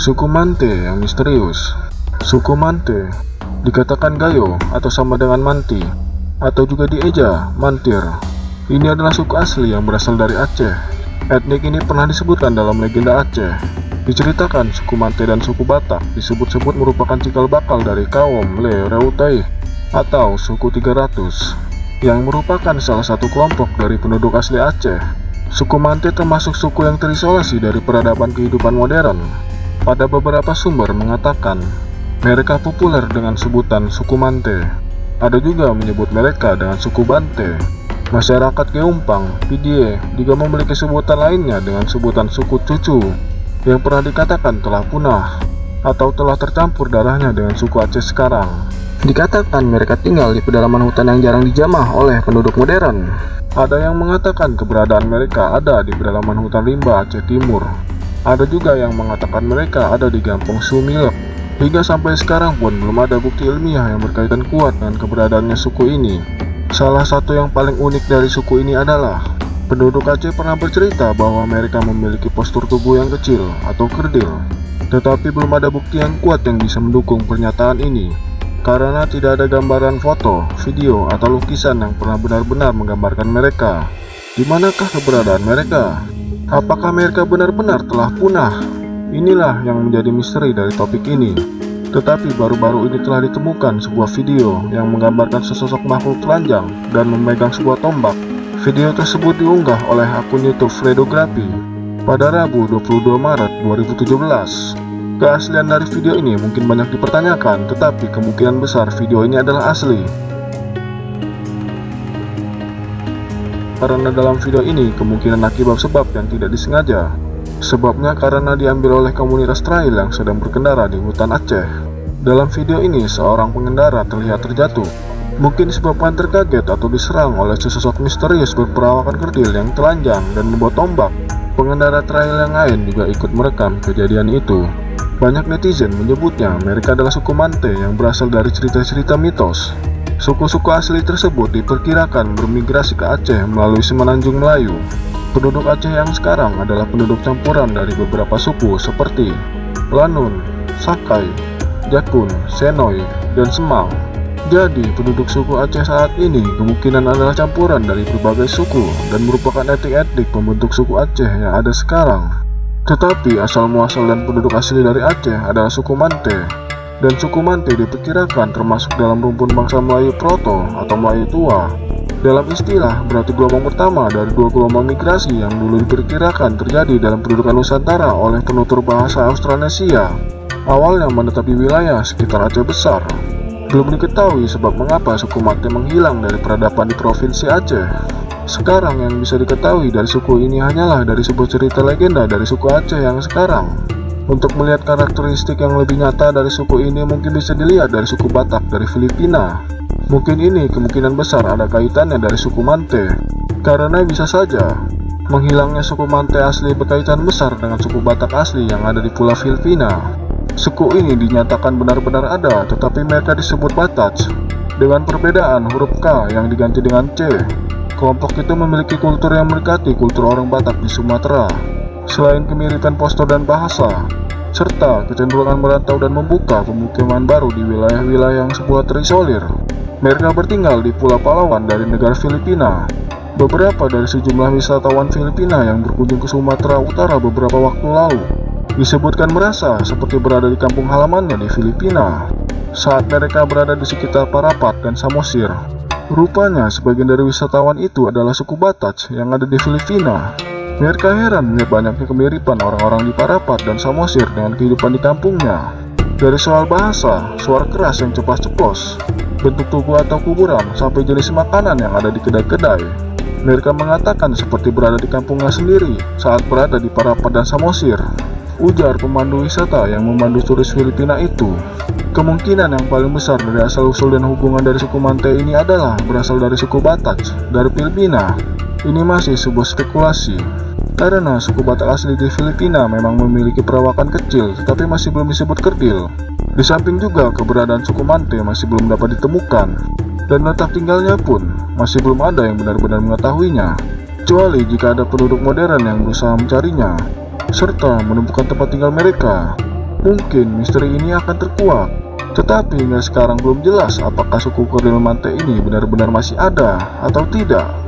Suku Mante yang misterius. Suku Mante dikatakan Gayo atau sama dengan Manti, atau juga dieja Mantir. Ini adalah suku asli yang berasal dari Aceh. Etnik ini pernah disebutkan dalam legenda Aceh. Diceritakan suku Mante dan suku Batak disebut-sebut merupakan cikal bakal dari kaum Le Reutai atau suku 300, yang merupakan salah satu kelompok dari penduduk asli Aceh. Suku Mante termasuk suku yang terisolasi dari peradaban kehidupan modern. Pada beberapa sumber mengatakan mereka populer dengan sebutan suku Mante. Ada juga menyebut mereka dengan suku Bante. Masyarakat Geumpang, Pidie juga memiliki sebutan lainnya dengan sebutan suku Cucu, yang pernah dikatakan telah punah atau telah tercampur darahnya dengan suku Aceh sekarang. Dikatakan mereka tinggal di pedalaman hutan yang jarang dijamah oleh penduduk modern. Ada yang mengatakan keberadaan mereka ada di pedalaman hutan rimba Aceh Timur. Ada juga yang mengatakan mereka ada di Gampong Sumilek. Hingga sampai sekarang pun belum ada bukti ilmiah yang berkaitan kuat dengan keberadaannya suku ini. Salah satu yang paling unik dari suku ini adalah penduduk Aceh pernah bercerita bahwa mereka memiliki postur tubuh yang kecil atau kerdil. Tetapi belum ada bukti yang kuat yang bisa mendukung pernyataan ini, karena tidak ada gambaran foto, video, atau lukisan yang pernah benar-benar menggambarkan mereka. Di manakah keberadaan mereka? Apakah mereka benar-benar telah punah? Inilah yang menjadi misteri dari topik ini. Tetapi baru-baru ini telah ditemukan sebuah video yang menggambarkan sesosok makhluk telanjang dan memegang sebuah tombak. Video tersebut diunggah oleh akun YouTube Fredografi pada Rabu 22 Maret 2017. Keaslian dari video ini mungkin banyak dipertanyakan, tetapi kemungkinan besar video ini adalah asli. Karena dalam video ini kemungkinan akibat sebab yang tidak disengaja. Sebabnya karena diambil oleh komunitas trail yang sedang berkendara di hutan Aceh. Dalam video ini seorang pengendara terlihat terjatuh, mungkin disebabkan terkaget atau diserang oleh sesosok misterius berperawakan kerdil yang telanjang dan membawa tombak. Pengendara trail yang lain juga ikut merekam kejadian itu. Banyak netizen menyebutnya mereka adalah suku Mante yang berasal dari cerita-cerita mitos. Suku-suku asli tersebut diperkirakan bermigrasi ke Aceh melalui Semenanjung Melayu. Penduduk Aceh yang sekarang adalah penduduk campuran dari beberapa suku seperti Lanun, Sakai, Jakun, Senoy, dan Semang. Jadi penduduk suku Aceh saat ini kemungkinan adalah campuran dari berbagai suku dan merupakan etnik-etnik pembentuk suku Aceh yang ada sekarang. Tetapi asal-muasal dan penduduk asli dari Aceh adalah suku Mante. Dan suku Mante diperkirakan termasuk dalam rumpun bangsa Melayu Proto atau Melayu Tua. Dalam istilah, berarti gelombang pertama dari dua gelombang migrasi yang dulu diperkirakan terjadi dalam pendudukan Nusantara oleh penutur bahasa Austronesia. Awalnya menetapi wilayah sekitar Aceh Besar. Belum diketahui sebab mengapa suku Mante menghilang dari peradaban di Provinsi Aceh. Sekarang yang bisa diketahui dari suku ini hanyalah dari sebuah cerita legenda dari suku Aceh yang sekarang. Untuk melihat karakteristik yang lebih nyata dari suku ini mungkin bisa dilihat dari suku Batak dari Filipina. Mungkin ini kemungkinan besar ada kaitannya dari suku Mante, karena bisa saja menghilangnya suku Mante asli berkaitan besar dengan suku Batak asli yang ada di Pulau Filipina. Suku ini dinyatakan benar-benar ada, tetapi mereka disebut Batak dengan perbedaan huruf K yang diganti dengan C. Kelompok itu memiliki kultur yang mendekati kultur orang Batak di Sumatera. Selain kemiripan postur dan bahasa, serta kecenderungan merantau dan membuka pemukiman baru di wilayah-wilayah yang sebuah terisolir, mereka bertinggal di Pulau Palawan dari negara Filipina. Beberapa dari sejumlah wisatawan Filipina yang berkunjung ke Sumatera Utara beberapa waktu lalu disebutkan merasa seperti berada di kampung halamannya di Filipina saat mereka berada di sekitar Parapat dan Samosir. Rupanya sebagian dari wisatawan itu adalah suku Batak yang ada di Filipina. Mereka heran melihat banyaknya kemiripan orang-orang di Parapat dan Samosir dengan kehidupan di kampungnya. Dari soal bahasa, suara keras yang ceplas-ceplos, bentuk tugu atau kuburan, sampai jenis makanan yang ada di kedai-kedai. Mereka mengatakan seperti berada di kampungnya sendiri saat berada di Parapat dan Samosir. Ujar pemandu wisata yang memandu turis Filipina itu. Kemungkinan yang paling besar dari asal-usul dan hubungan dari suku Mante ini adalah berasal dari suku Batak dari Filipina. Ini masih sebuah spekulasi, karena suku Batak asli di Filipina memang memiliki perawakan kecil tetapi masih belum disebut kerdil. Di samping juga keberadaan suku Mante masih belum dapat ditemukan, dan letak tinggalnya pun masih belum ada yang benar-benar mengetahuinya, kecuali jika ada penduduk modern yang berusaha mencarinya serta menemukan tempat tinggal mereka. mungkin misteri ini akan terkuak. Tetapi hingga sekarang belum jelas apakah suku Koril Mante ini benar-benar masih ada atau tidak.